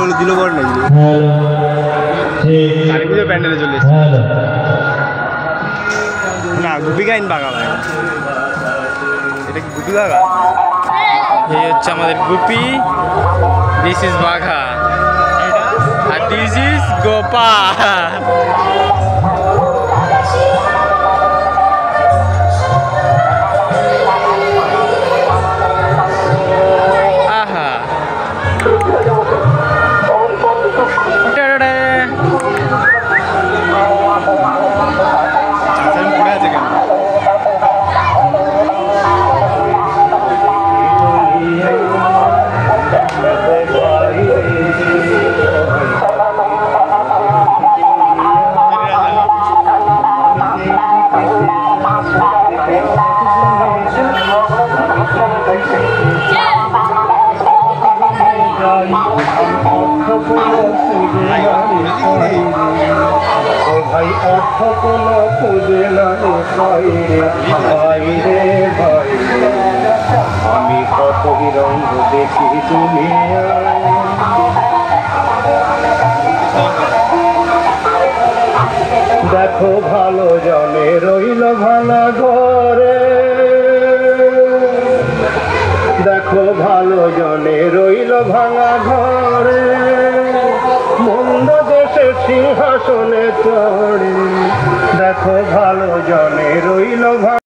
টাকাগুলো দিল বড় নাকি প্যান্ডেলে চলে এসেছে না গুপি গাইন বাঘা ভাই এটা কি গুপি বাঘা এই হচ্ছে আমাদের গুপি দিস ইজ বাঘা আর দিস ইজ গোপা ভাই অর্থ কোনো খুঁজে না আমি কত রঙ্গ দেখি তুমি দেখো ভালো জনে রইল ভাঙা ঘরে দেখো ভালো জনে রইল ভাঙা ঘরে মন্দ দেশে সিংহাসনে চড়ে দেখো ভালো জনে রইল